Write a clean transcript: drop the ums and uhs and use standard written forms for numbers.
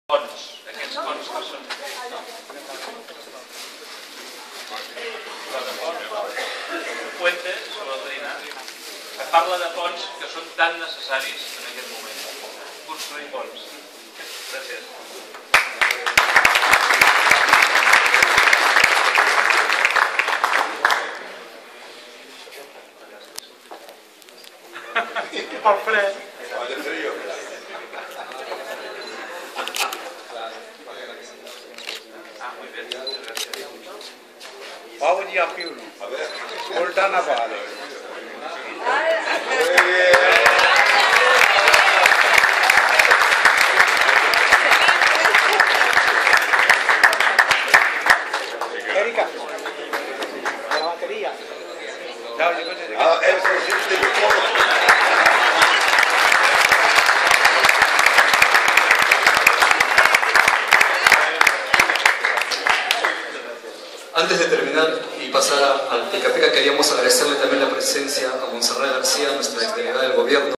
Ponts, aquests ponts que són... Un puente sobre el Trinat que parla de ponts que són tan necessaris en aquest moment. Construir ponts. Gràcies. El fred. Oggi a più. Oltre a Napoli. Erika. La batería. Antes de terminar y pasar al pica pica, queríamos agradecerle también la presencia a Montserrat García, nuestra exdelegada del gobierno.